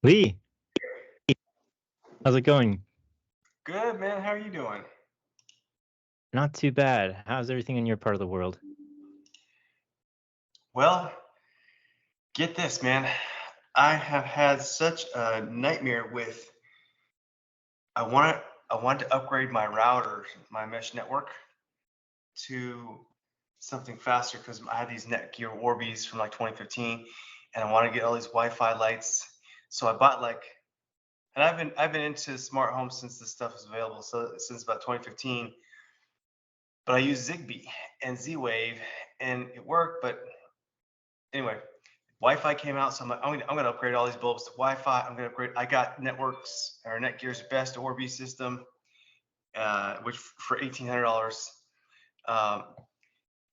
Lee, how's it going? Good, man. How are you doing? Not too bad. How's everything in your part of the world? Well, get this, man. I have had such a nightmare with I want I wanted to upgrade my router, my mesh network to something faster because I had these Netgear Orbeez from like 2015 and I want to get all these Wi-Fi lights. So I bought and I've been into smart home since this stuff is available. So since about 2015, but I use Zigbee and Z-Wave and it worked, but anyway, Wi-Fi came out, so I'm like, I'm gonna upgrade all these bulbs to Wi-Fi. I'm gonna upgrade. I got Networks or Netgear's best Orbi system, which for $1,800, um,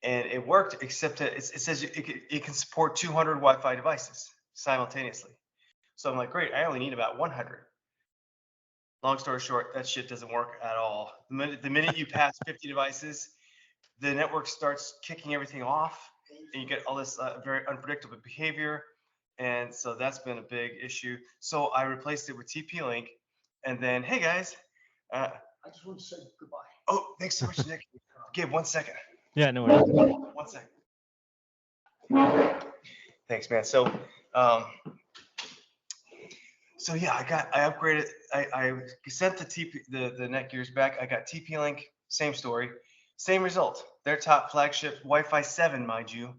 and it worked. Except that it says it can support 200 Wi-Fi devices simultaneously. So I'm like, great. I only need about 100. Long story short, that shit doesn't work at all. The minute you pass 50 devices, the network starts kicking everything off and you get all this very unpredictable behavior. And so that's been a big issue. So I replaced it with TP-Link. And then, hey guys. I just want to say goodbye. Oh, thanks so much, Nick. Give 1 second. Yeah, no worries. 1 second. Thanks, man. So yeah, I upgraded. I sent the Netgears back. I got TP-Link, same story, same result. Their top flagship Wi-Fi 7, mind you,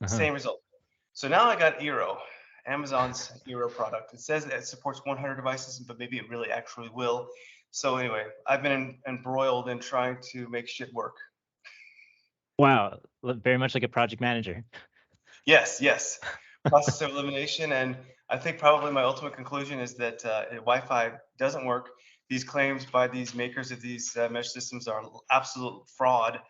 same result. So now I got Eero, Amazon's Eero product. It says that it supports 100 devices, but maybe it really actually will. So anyway, I've been embroiled in trying to make shit work. Wow, very much like a project manager. Yes. Process of elimination, and I think probably my ultimate conclusion is that Wi-Fi doesn't work. These claims by these makers of these mesh systems are absolute fraud,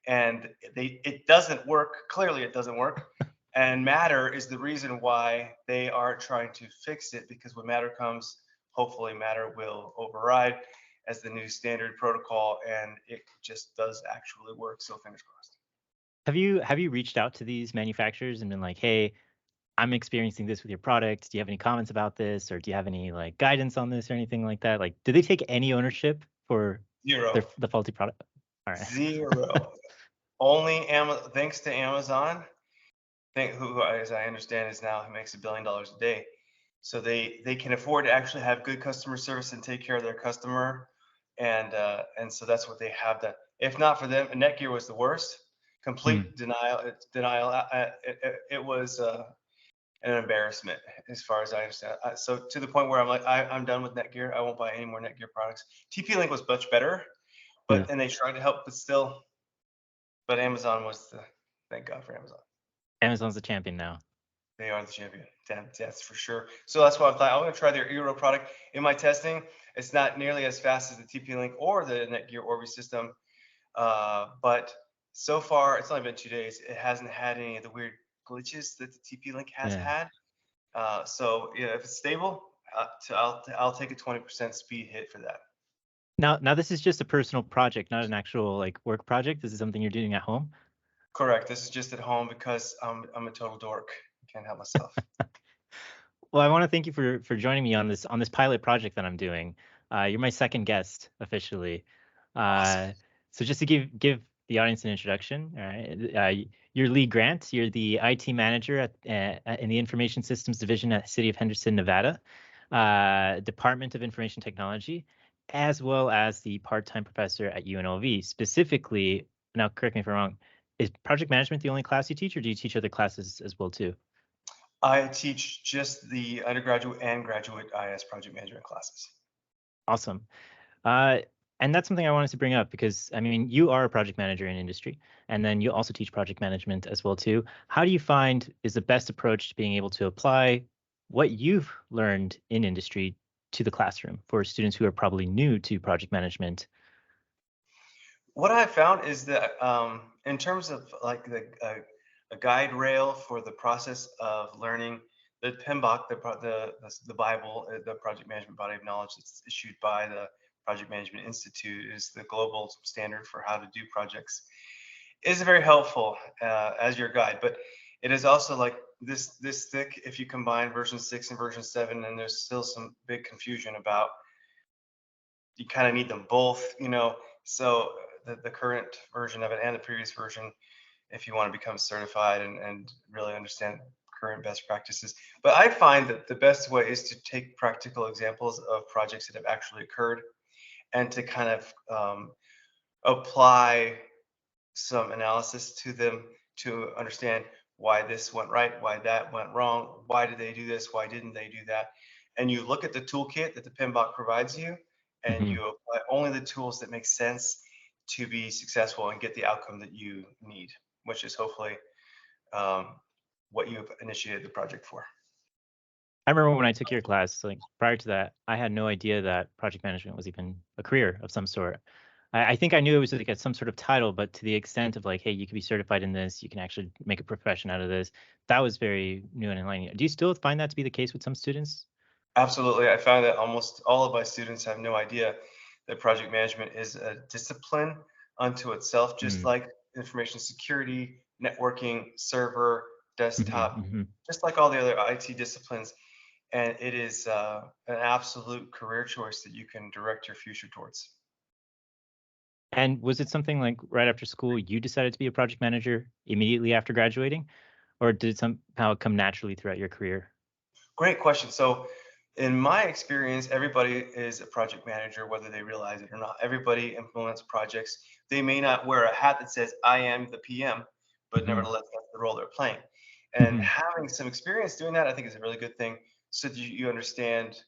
and it doesn't work. Clearly, it doesn't work. And Matter is the reason why they are trying to fix it, because when Matter comes, hopefully Matter will override as the new standard protocol, and it just does actually work. So fingers crossed. Have you reached out to these manufacturers and been like, hey, I'm experiencing this with your product. Do you have any comments about this, or do you have any like guidance on this or anything like that? Like, do they take any ownership for Zero. the faulty product? All right. Zero. Only thanks to Amazon, who, as I understand, is now makes $1 billion a day. So they can afford to actually have good customer service and take care of their customer, and so that's what they have. That if not for them, Netgear was the worst. Complete denial. It was an embarrassment as far as I understand. So to the point where I'm like, I'm done with Netgear. I won't buy any more Netgear products. TP-Link was much better, but and they tried to help, but still. But Amazon was thank God for Amazon. Amazon's the champion now. They are the champion. That's for sure. So that's why I'm going to try their Eero product. In my testing, it's not nearly as fast as the TP-Link or the Netgear Orbi system, but so far it's only been 2 days. It hasn't had any of the weird glitches that the TP-Link has had. So yeah, if it's stable, I'll take a 20% speed hit for that. Now this is just a personal project, not an actual like work project. This is something you're doing at home. Correct. This is just at home because I'm a total dork. Can't help myself. Well, I want to thank you for joining me on this pilot project that I'm doing. You're my second guest officially. Awesome. So just to give the audience an introduction, all right? You're Lee Grant. You're the IT manager in the Information Systems Division at the City of Henderson, Nevada, Department of Information Technology, as well as the part-time professor at UNLV. Specifically, now correct me if I'm wrong, is project management the only class you teach, or do you teach other classes as well too? I teach just the undergraduate and graduate IS project management classes. Awesome. And that's something I wanted to bring up because, I mean, you are a project manager in industry, and then you also teach project management as well too. How do you find is the best approach to being able to apply what you've learned in industry to the classroom for students who are probably new to project management? What I found is that in terms of like a guide rail for the process of learning, the PMBOK, the Bible, the Project Management Body of Knowledge that's issued by the Project Management Institute, is the global standard for how to do projects, is very helpful as your guide. But it is also like this thick if you combine version 6 and version 7, and there's still some big confusion about you kind of need them both, so the current version of it and the previous version if you want to become certified and really understand current best practices. But I find that the best way is to take practical examples of projects that have actually occurred and to kind of apply some analysis to them to understand why this went right, why that went wrong, why did they do this, why didn't they do that. And you look at the toolkit that the PMBOK provides you, and Hmm. you apply only the tools that make sense to be successful and get the outcome that you need, which is hopefully what you've initiated the project for. I remember when I took your class, like prior to that, I had no idea that project management was even a career of some sort. I think I knew it was like some sort of title, but to the extent of like, hey, you can be certified in this, you can actually make a profession out of this. That was very new and enlightening. Do you still find that to be the case with some students? Absolutely. I found that almost all of my students have no idea that project management is a discipline unto itself, just Mm. like information security, networking, server, Hmm. desktop, Hmm. just like all the other IT disciplines. And it is an absolute career choice that you can direct your future towards. And was it something like right after school you decided to be a project manager immediately after graduating, or did it somehow come naturally throughout your career? Great question. So, in my experience, everybody is a project manager, whether they realize it or not. Everybody implements projects. They may not wear a hat that says, I am the PM, but Hmm. nevertheless, that's the role they're playing. And Hmm. having some experience doing that, I think, is a really good thing so that you understand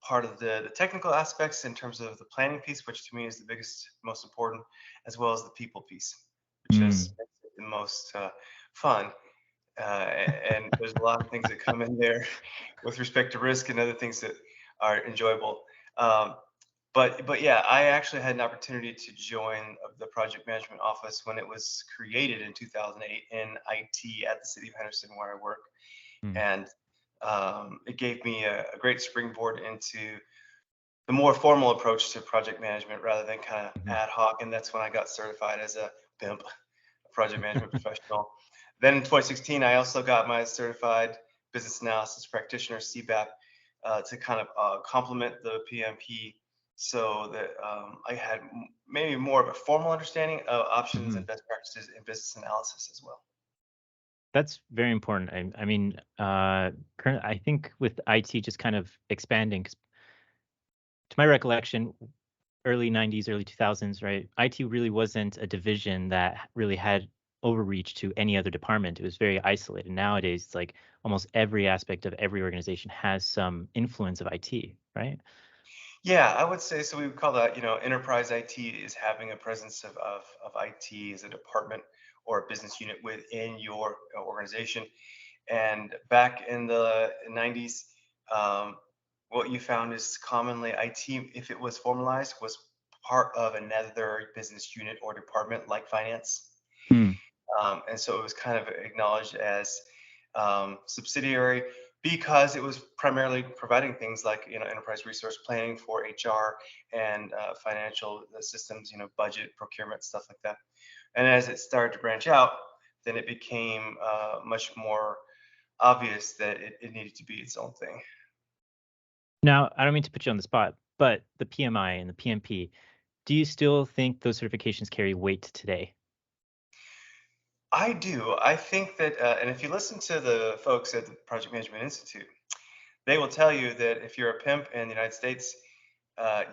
part of the technical aspects in terms of the planning piece, which to me is the biggest, most important, as well as the people piece, which is Mm. makes it the most fun. And there's a lot of things that come in there with respect to risk and other things that are enjoyable. Um, but yeah, I actually had an opportunity to join the project management office when it was created in 2008 in IT at the city of Henderson where I work, Mm. and it gave me a great springboard into the more formal approach to project management rather than kind of Mhm. ad hoc. And that's when I got certified as a PIMP, a project management professional. Then in 2016, I also got my certified business analysis practitioner, CBAP, to kind of complement the PMP so that I had maybe more of a formal understanding of options and Mhm. best practices in business analysis as well. That's very important. I mean, current I think with IT just kind of expanding, 'cause to my recollection, early 90s, early 2000s, right? IT really wasn't a division that really had overreach to any other department. It was very isolated. Nowadays, it's like almost every aspect of every organization has some influence of IT, right? Yeah, I would say so. We would call that, enterprise IT is having a presence of IT as a department or a business unit within your organization. And back in the 90s, um, what you found is commonly IT, if it was formalized, was part of another business unit or department like finance. Hmm. And so it was kind of acknowledged as subsidiary because it was primarily providing things like enterprise resource planning for HR and financial systems, budget, procurement, stuff like that. And as it started to branch out, then it became much more obvious that it needed to be its own thing. Now, I don't mean to put you on the spot, but the PMI and the PMP, do you still think those certifications carry weight today? I do. I think that, and if you listen to the folks at the Project Management Institute, they will tell you that if you're a pimp in the United States,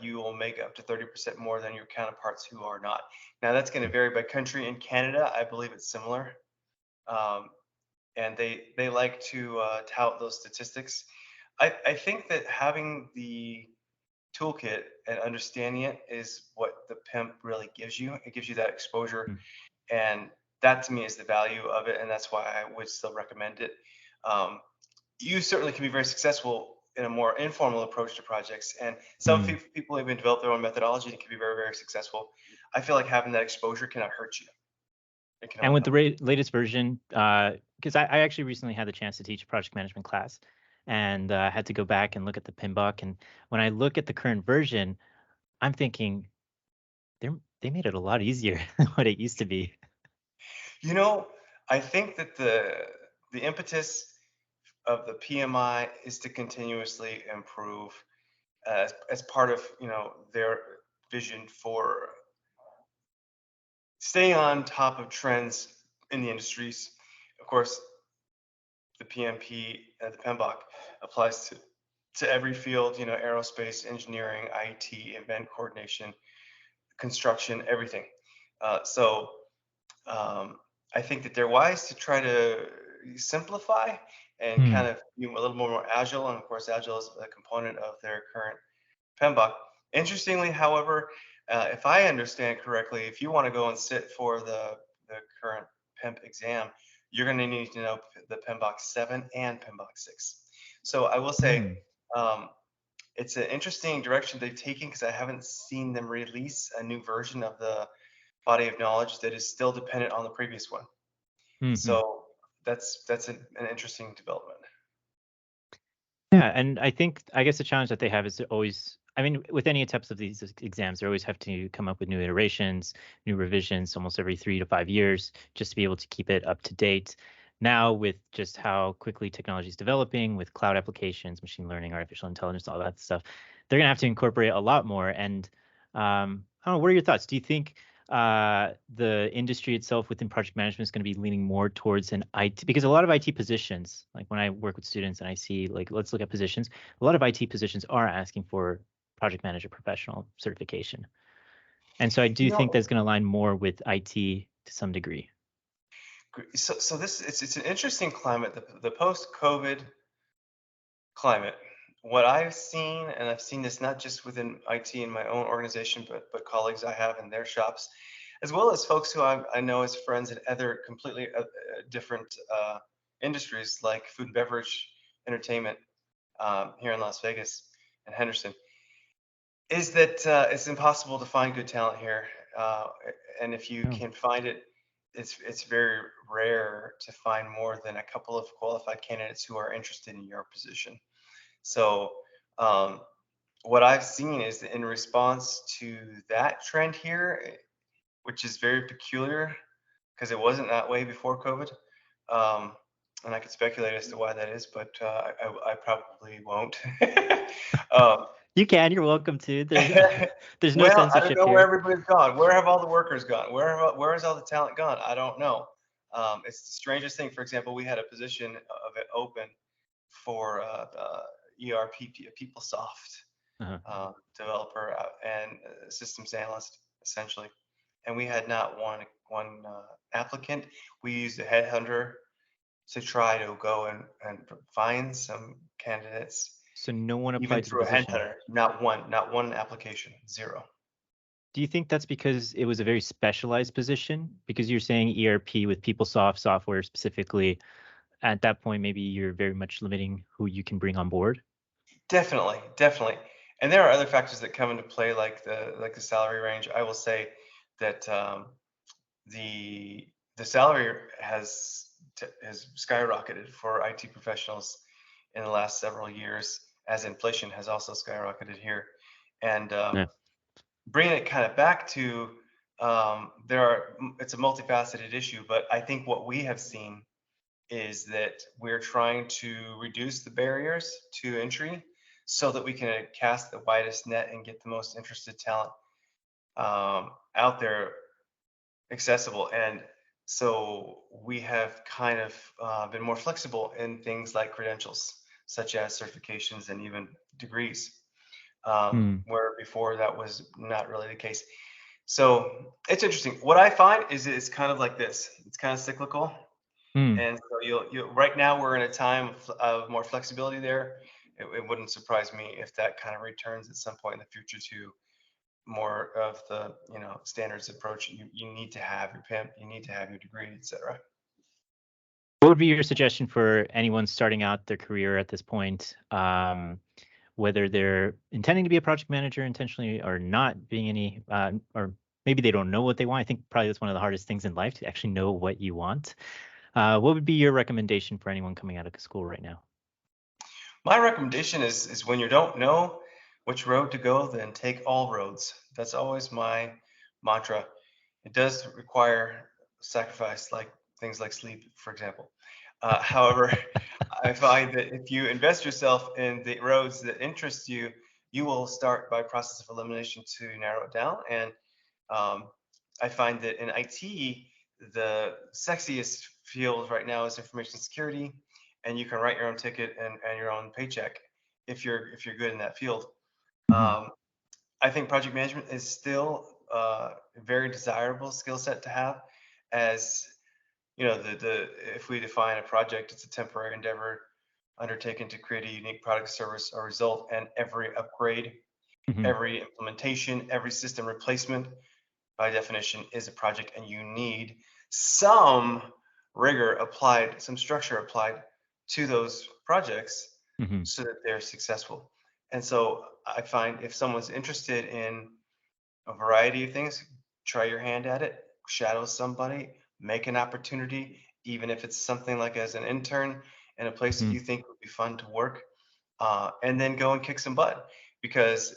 you will make up to 30% more than your counterparts who are not. Now, that's going to vary by country. In Canada, I believe it's similar. Um, and they like to tout those statistics. I think that having the toolkit and understanding it is what the pimp really gives you. It gives you that exposure, Mm. and that to me is the value of it, and that's why I would still recommend it. Um, you certainly can be very successful in a more informal approach to projects, and some Mm. people even develop their own methodology and can be very, very successful. I feel like having that exposure cannot hurt you. It can And only with the help. latest version, because I actually recently had the chance to teach a project management class, and had to go back and look at the PMBOK. And when I look at the current version, I'm thinking they made it a lot easier than what it used to be. You know, I think that the impetus of the PMI is to continuously improve as part of their vision for staying on top of trends in the industries. Of course, the PMP, the PMBOK applies to every field, aerospace, engineering, IT, event coordination, construction, everything. So I think that they're wise to try to simplify and Hmm. kind of be a little more agile. And of course, agile is a component of their current PMBOK. Interestingly, however, if I understand correctly, if you want to go and sit for the current PEMP exam, you're going to need to know the PMBOK 7 and PMBOK 6. So I will say Hmm. um, it's an interesting direction they've taken because I haven't seen them release a new version of the body of knowledge that is still dependent on the previous one. Hmm. So that's an interesting development. Yeah, and I guess the challenge that they have is to always, I mean, with any types of these exams, they always have to come up with new iterations, new revisions almost every 3 to 5 years just to be able to keep it up to date. Now, with just how quickly technology is developing, with cloud applications, machine learning, artificial intelligence, all that stuff, they're going to have to incorporate a lot more. And I don't know, what are your thoughts? Do you think the industry itself within project management is going to be leaning more towards an IT, because a lot of IT positions, like when I work with students and I see, like, let's look at positions, a lot of IT positions are asking for project manager professional certification. And so I do You think know, that's going to align more with IT to some degree. so this it's an interesting climate, the post-COVID climate. What I've seen, and I've seen this not just within IT in my own organization, but colleagues I have in their shops, as well as folks who I know as friends in other completely different industries like food and beverage, entertainment here in Las Vegas and Henderson, is that it's impossible to find good talent here, uh, and if you Oh. can find it, it's very rare to find more than a couple of qualified candidates who are interested in your position. So, um, what I've seen is that in response to that trend here, which is very peculiar because it wasn't that way before COVID, um, and I could speculate as to why that is, but I probably won't. um, You can, you're welcome to. There's there's no well, I don't censorship know where here. everybody's gone. Where have all the workers gone? Where has all the talent gone? I don't know. It's the strangest thing. For example, we had a position of it open for ERP, PeopleSoft Uh-huh. developer and systems analyst, essentially. And we had not one applicant. We used a headhunter to try to go and find some candidates, So no one even applied to the through a position. headhunter. Not one application, zero. Do you think that's because it was a very specialized position? Because you're saying ERP with PeopleSoft software specifically, at that point, maybe you're very much limiting who you can bring on board. Definitely, definitely. And there are other factors that come into play, like the salary range. I will say that the the salary has skyrocketed for IT professionals in the last several years, as inflation has also skyrocketed here. And Yeah. bringing it kind of back to it's a multifaceted issue, but I think what we have seen is that we're trying to reduce the barriers to entry so that we can cast the widest net and get the most interested talent out there accessible. And so we have kind of been more flexible in things like credentials, such as certifications and even degrees, Hmm. where before that was not really the case. So it's interesting. What I find is it's kind of like this. It's kind of cyclical. Hmm. And so you'll right now we're in a time of more flexibility there. It wouldn't surprise me if that kind of returns at some point in the future to more of the standards approach. You need to have your PIMP, you need to have your degree, etc. What would be your suggestion for anyone starting out their career at this point, whether they're intending to be a project manager intentionally or not being any, or maybe they don't know what they want? I think probably that's one of the hardest things in life, to actually know what you want. What would be your recommendation for anyone coming out of school right now? My recommendation is when you don't know which road to go, then take all roads. That's always my mantra. It does require sacrifice, like things like sleep, for example. However, I find that if you invest yourself in the roads that interest you, you will start by process of elimination to narrow it down. And um, I find that in IT, the sexiest field right now is information security, and you can write your own ticket and your own paycheck if you're good in that field. Hmm. Um, I think project management is still a very desirable skill set to have, as the if we define a project, it's a temporary endeavor undertaken to create a unique product, service, or result, and every upgrade, Hmm. every implementation, every system replacement by definition is a project, and you need some rigor applied, some structure applied to those projects Hmm. so that they're successful. And so I find if someone's interested in a variety of things, try your hand at it, shadow somebody, make an opportunity, even if it's something like as an intern in a place that Hmm. you think would be fun to work, and then go and kick some butt. Because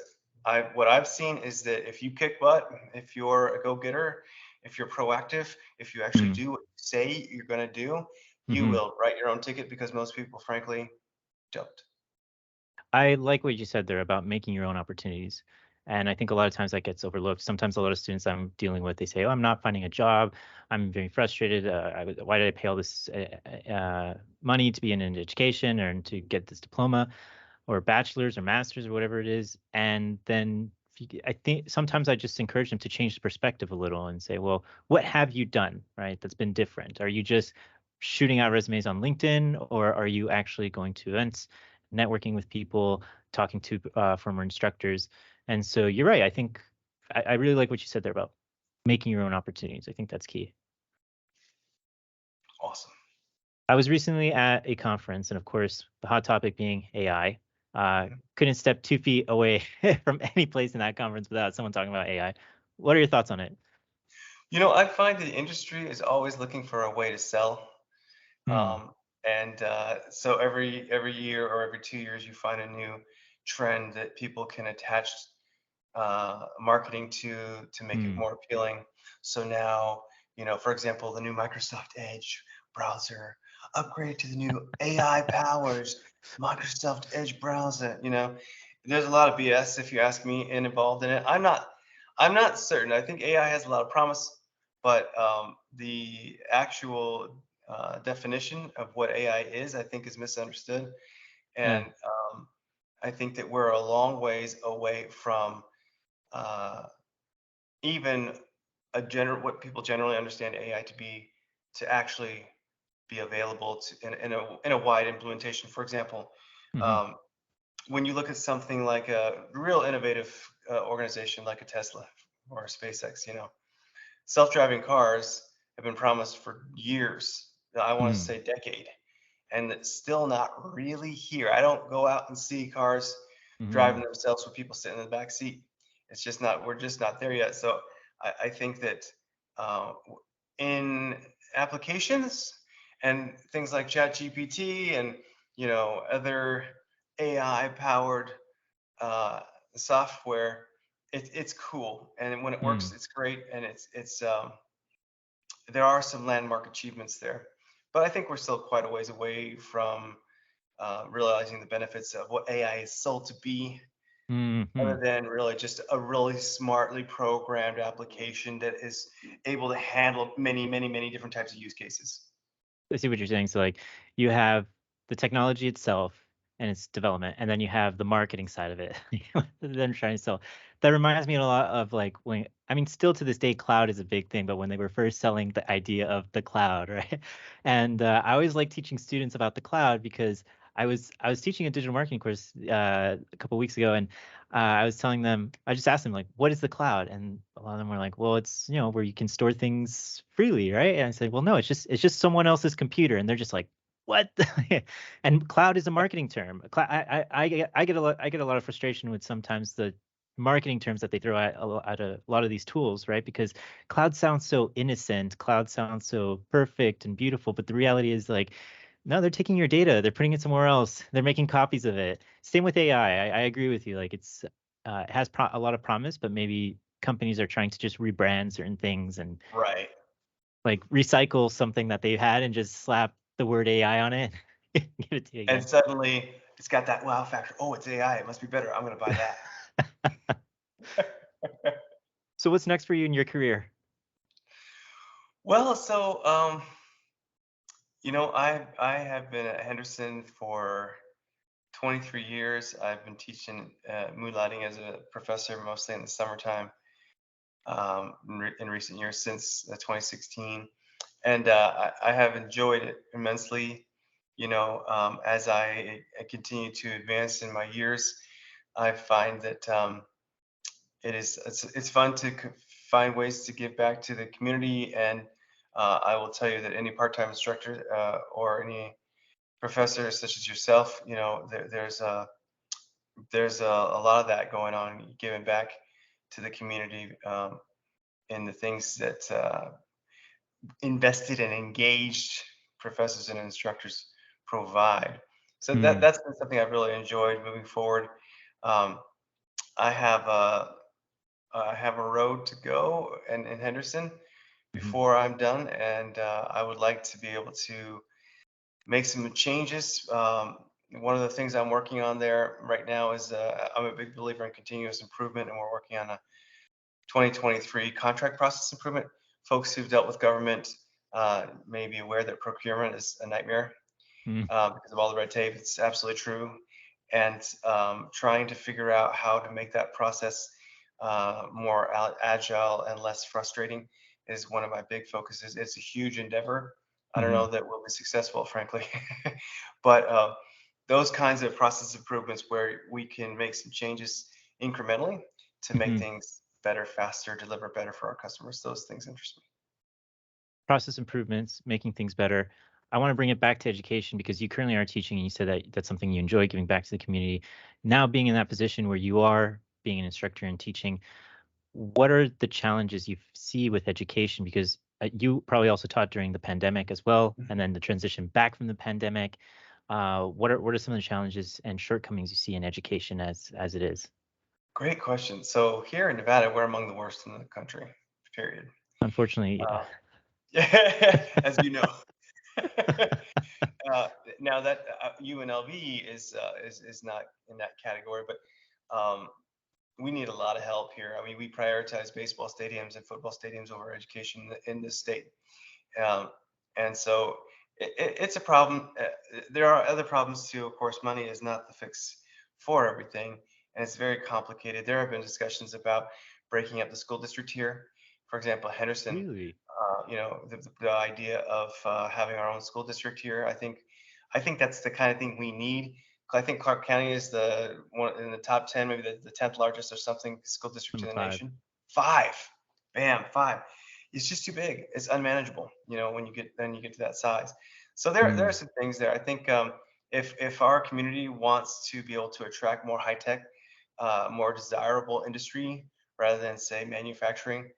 what I've seen is that if you kick butt, if you're a go-getter, if you're proactive, if you actually Hmm. do what you say you're going to do, you Hmm. will write your own ticket because most people, frankly, don't. I like what you said there about making your own opportunities. And I think a lot of times that gets overlooked. Sometimes a lot of students I'm dealing with, they say, "Oh, I'm not finding a job. I'm very frustrated. Why did I pay all this money to be in an education or to get this diploma or bachelor's or master's or whatever it is?" And then I think sometimes I just encourage them to change the perspective a little and say, "Well, what have you done, right? That's been different. Are you just shooting out resumes on LinkedIn, or are you actually going to events, networking with people, talking to former instructors?" And so you're right. I think I really like what you said there about making your own opportunities. I think that's key. Awesome. I was recently at a conference, and of course, the hot topic being AI. Mhm. Couldn't step 2 feet away from any place in that conference without someone talking about AI. What are your thoughts on it? I find the industry is always looking for a way to sell. Hmm. And so every year or every 2 years, you find a new trend that people can attach marketing to make it Hmm. more appealing. So now, for example, the new Microsoft Edge browser upgraded to the new AI powers Microsoft Edge browser. There's a lot of BS if you ask me and involved in it. I'm not certain. I think AI has a lot of promise, but the actual definition of what AI is, I think, is misunderstood. Yeah. And I think that we're a long ways away from uh, even what people generally understand AI to be, to actually be available in a wide implementation. For example, Hmm. um, when you look at something like a real innovative organization like a Tesla or a SpaceX, self-driving cars have been promised for years. I want to Hmm. say decade, and it's still not really here. I don't go out and see cars driving Hmm. themselves with people sitting in the back seat. It's just not. We're just not there yet. So I think that in applications and things like ChatGPT and other AI powered uh, software, it's cool, and when it works, Hmm. it's great, and it's there are some landmark achievements there, but I think we're still quite a ways away from realizing the benefits of what AI is sold to be, Hmm. other than really just a really smartly programmed application that is able to handle many, many, many different types of use cases. I see what you're saying. So like you have the technology itself and its development, and then you have the marketing side of it. Them trying to sell. That reminds me a lot of like when I mean, still to this day, cloud is a big thing, but when they were first selling the idea of the cloud, right? And I always like teaching students about the cloud because I was teaching a digital marketing course a couple weeks ago, and I was telling them, I just asked them like, "What is the cloud?" And a lot of them were like, "Well, it's where you can store things freely, right?" And I said, "Well, no, it's just someone else's computer," and they're just like, "What?" And cloud is a marketing term. I get a lot of frustration with sometimes the marketing terms that they throw at a lot of these tools, right? Because cloud sounds so innocent, cloud sounds so perfect and beautiful, but the reality is like, no, they're taking your data, they're putting it somewhere else, they're making copies of it. Same with AI. I agree with you. Like it has a lot of promise, but maybe companies are trying to just rebrand certain things and Right. like recycle something that they had and just slap the word AI on it. Give it to you And again. suddenly it's got that wow factor. Oh, it's AI. It must be better. I'm going to buy that. So what's next for you in your career? Well, so I have been at Henderson for 23 years. I've been teaching mood lighting as a professor mostly in the summertime in recent years since 2016, and I have enjoyed it immensely. As I continue to advance in my years, I find that it's fun to find ways to give back to the community, and I will tell you that any part-time instructor or any professor such as yourself, there's a lot of that going on, giving back to the community in the things that invested and engaged professors and instructors provide. So Mm, that's been something I've really enjoyed moving forward. Um, I have a I have a road to go in Henderson mhm, before I'm done, and I would like to be able to make some changes. One of the things I'm working on there right now is I'm a big believer in continuous improvement, and we're working on a 2023 contract process improvement. Folks who've dealt with government may be aware that procurement is a nightmare mm, because of all the red tape. It's absolutely true. And trying to figure out how to make that process more agile and less frustrating is one of my big focuses. It's a huge endeavor. I don't mhm, know that we'll be successful, frankly, but those kinds of process improvements where we can make some changes incrementally to make mhm. things better, faster, deliver better for our customers. Those things interest me. Process improvements, making things better. I want to bring it back to education because you currently are teaching and you said that that's something you enjoy giving back to the community. Now being in that position where you are being an instructor and teaching, what are the challenges you see with education? Because you probably also taught during the pandemic as well, and Mhm. then the transition back from the pandemic. What are some of the challenges and shortcomings you see in education as it is? Great question. So here in Nevada, we're among the worst in the country, period. Unfortunately, Uh, yeah, as you know. uh, Now that UNLV is not in that category, but um, we need a lot of help here. I mean, we prioritize baseball stadiums and football stadiums over education in this state, um, and so it's a problem. There are other problems too. Of course, money is not the fix for everything, and it's very complicated. There have been discussions about breaking up the school district here. For example, Henderson, really. the idea of having our own school district here. I think that's the kind of thing we need. I think Clark County is the one in the top 10, maybe the 10th largest or something school district Number in the five. nation. Five, bam, five. It's just too big. It's unmanageable. When you get to that size. So there are Mm, some things there. I think if our community wants to be able to attract more high tech, more desirable industry rather than say manufacturing,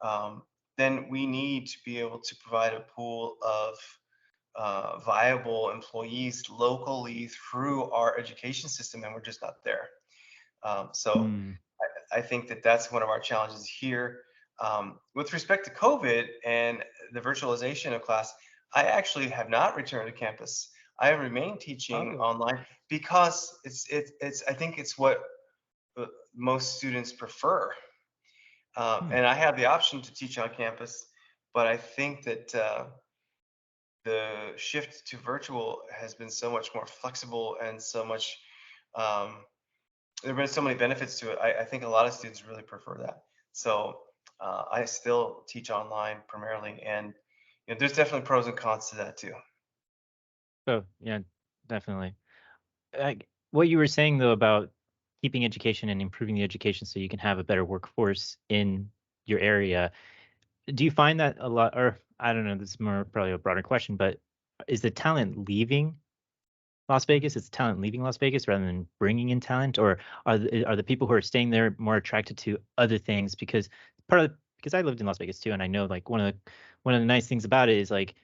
um, then we need to be able to provide a pool of viable employees locally through our education system, and we're just not there. So mm. I think that that's one of our challenges here. With respect to COVID and the virtualization of class, I actually have not returned to campus. I have remained teaching Oh. online because it's I think it's what most students prefer. Hmm. And I have the option to teach on campus, but I think that the shift to virtual has been so much more flexible and so much um, there have been so many benefits to it. I think a lot of students really prefer that. So I still teach online primarily, and there's definitely pros and cons to that too. Oh, yeah, definitely. What you were saying though about keeping education and improving the education so you can have a better workforce in your area. Do you find that a lot, or I don't know, this is more probably a broader question, but is the talent leaving Las Vegas? Is talent leaving Las Vegas rather than bringing in talent, or are the people who are staying there more attracted to other things? Because I lived in Las Vegas too, and I know like one of the nice things about it is like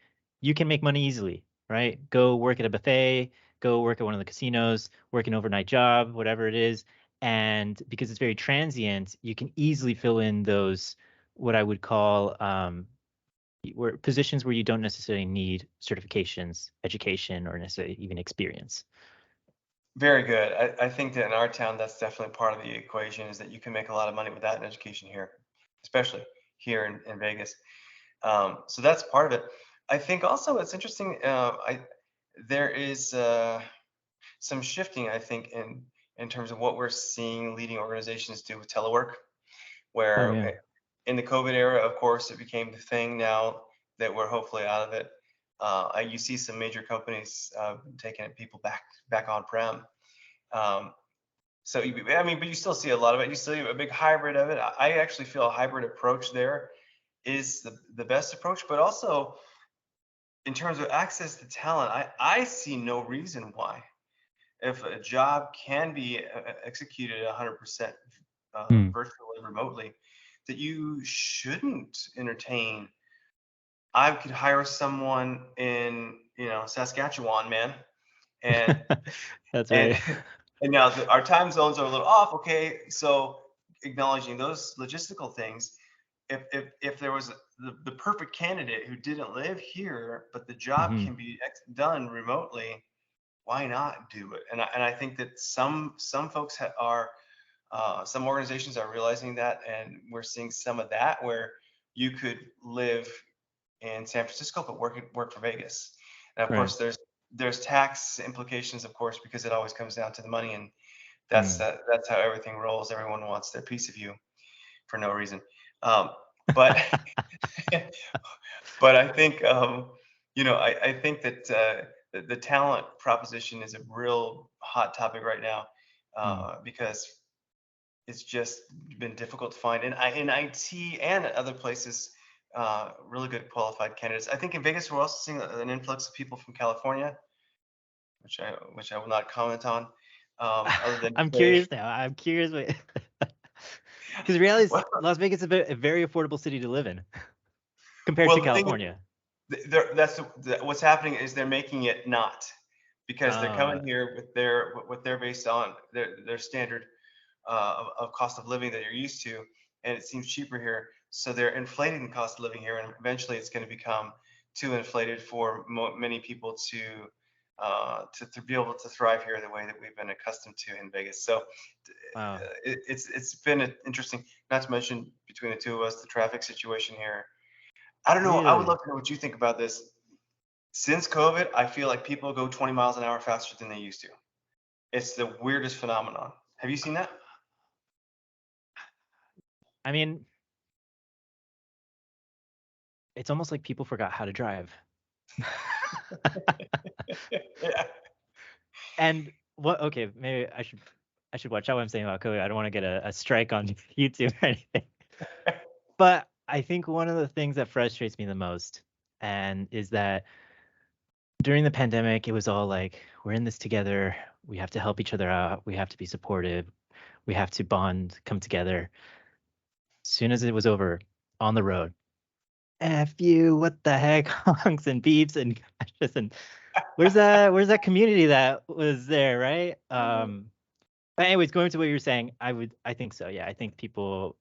you can make money easily, right? Go work at a buffet, go work at one of the casinos, work an overnight job, whatever it is, and because it's very transient, you can easily fill in those what I would call where positions where you don't necessarily need certifications, education, or necessarily even experience. Very good. I think that in our town, that's definitely part of the equation, is that you can make a lot of money without an education here, especially here in Vegas. So that's part of it. I think also it's interesting. There is some shifting, I think, in terms of what we're seeing leading organizations do with telework, Oh where yeah. in the COVID era, of course, it became the thing. Now that we're hopefully out of it, you see some major companies taking people back on prem. Um, I mean, but you still see a lot of it. You still see a big hybrid of it. I actually feel a hybrid approach there is the best approach, but also in terms of access to talent, I see no reason why, if a job can be executed 100% Hmm. virtually remotely, that you shouldn't entertain. I could hire someone in, Saskatchewan, man, and That's and right. and now our time zones are a little off. Okay, so acknowledging those logistical things, if there was the perfect candidate who didn't live here, but the job Hmm. can be done remotely, why not do it? And I think that some folks are some organizations are realizing that, and we're seeing some of that where you could live in San Francisco but work for Vegas. And of Right. course, there's tax implications, of course, because it always comes down to the money, and Mm. that's how everything rolls. Everyone wants their piece of you for no reason. Um, but but I think I think that the talent proposition is a real hot topic right now, Mm. because it's just been difficult to find in IT and other places really good qualified candidates. I think in Vegas we're also seeing an influx of people from California, which I will not comment on, other than to I'm say, curious now. I'm curious because the reality is well, Las Vegas is a very affordable city to live in compared to well, the thing is, California. what's happening is they're making it not, because they're Uh, coming here with their what they're based on their standard of cost of living that you're used to, and it seems cheaper here. So they're inflating the cost of living here, and eventually it's going to become too inflated for many people to be able to thrive here the way that we've been accustomed to in Vegas. So wow. it's been interesting. Not to mention between the two of us, the traffic situation here. I don't know. I would Really? love to know what you think about this. Since COVID, I feel like people go 20 miles an hour faster than they used to. It's the weirdest phenomenon. Have you seen that? I mean, it's almost like people forgot how to drive. Yeah. And what okay, maybe I should watch out what I'm saying about COVID. I don't want to get a strike on YouTube or anything. But I think one of the things that frustrates me the most and is that during the pandemic, it was all like, we're in this together. We have to help each other out. We have to be supportive. We have to bond, come together. As soon as it was over, on the road, F you, what the heck, honks and beeps and just and where's that community that was there, right? But anyways, going to what you were saying, I think so. Yeah, I think people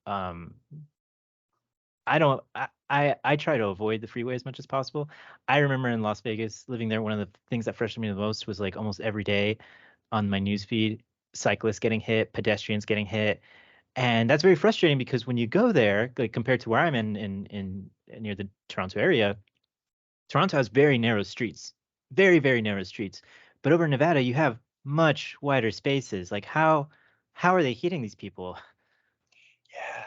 I don't I try to avoid the freeway as much as possible. I remember in Las Vegas living there, one of the things that frustrated me the most was like almost every day on my newsfeed, cyclists getting hit, pedestrians getting hit. And that's very frustrating because when you go there, like compared to where I'm in near the Toronto area, Toronto has very narrow streets, very, very narrow streets. But over in Nevada, you have much wider spaces. Like how are they hitting these people? Yeah.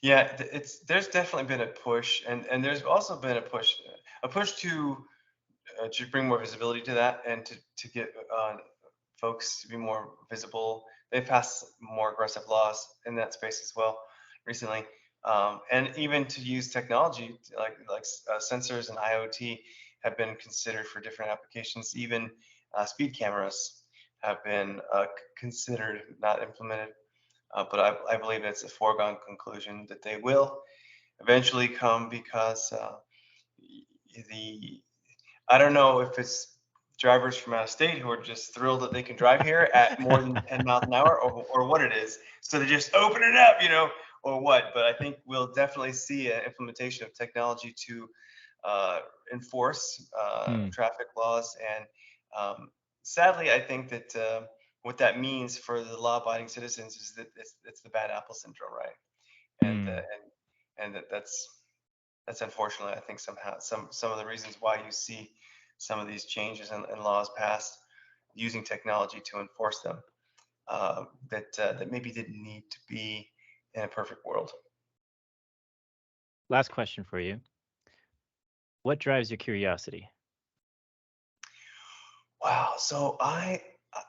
Yeah, it's there's definitely been a push, and there's also been a push to bring more visibility to that, and to get folks to be more visible. They've passed more aggressive laws in that space as well recently, and even to use technology like sensors and IoT have been considered for different applications. Even speed cameras have been considered, not implemented. But I believe it's a foregone conclusion that they will eventually come, because the I don't know if it's drivers from out of state who are just thrilled that they can drive here at more than 10 miles an hour, or what it is. So they just open it up, or what, but I think we'll definitely see an implementation of technology to enforce Hmm. traffic laws. And sadly, I think that what that means for the law-abiding citizens is that it's the bad apple syndrome, right? And Hmm. that's unfortunately, I think, somehow some of the reasons why you see some of these changes in laws passed using technology to enforce them, that maybe didn't need to be in a perfect world. Last question for you. What drives your curiosity? Wow. So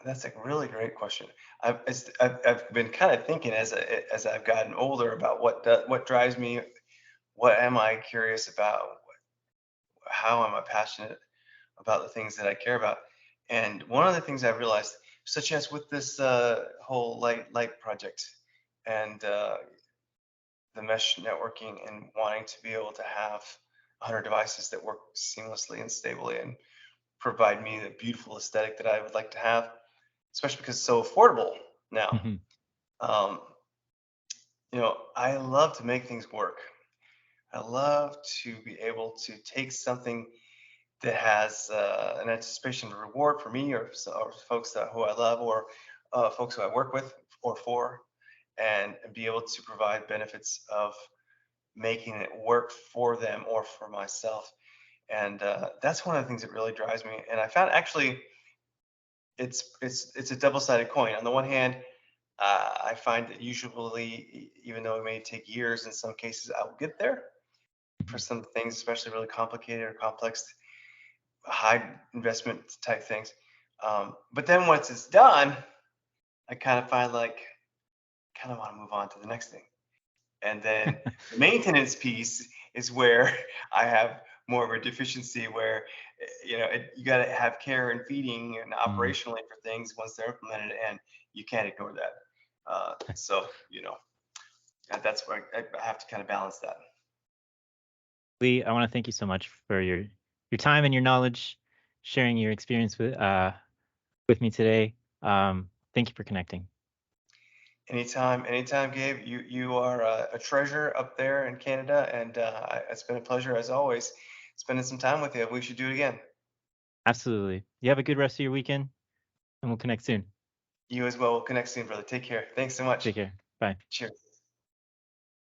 that's a really great question. I've been kind of thinking as I've gotten older about what drives me, what am I curious about, how am I passionate about the things that I care about. And one of the things I realized, such as with this whole light project and the mesh networking and wanting to be able to have 100 devices that work seamlessly and stably and provide me the beautiful aesthetic that I would like to have, especially because it's so affordable now. Mhm. Um, I love to make things work. I love to be able to take something that has an anticipation of reward for me or folks who I love or folks who I work with or for, and be able to provide benefits of making it work for them or for myself. And that's one of the things that really drives me. And I found actually it's a double-sided coin. On the one hand, I find that usually, even though it may take years, in some cases, I will get there for Mhm. some things, especially really complicated or complex, high investment type things. But then once it's done, I kind of find like kind of want to move on to the next thing. And then the maintenance piece is where I have more of a deficiency where, you got to have care and feeding and Mm. operationally for things once they're implemented, and you can't ignore that. So, that's where I have to kind of balance that. Lee, I want to thank you so much for your time and your knowledge, sharing your experience with me today. Thank you for connecting. Anytime, Gabe. You are a treasure up there in Canada, and it's been a pleasure as always spending some time with you. We should do it again. Absolutely. You have a good rest of your weekend, and we'll connect soon. You as well. We'll connect soon, brother. Take care. Thanks so much. Take care. Bye. Cheers.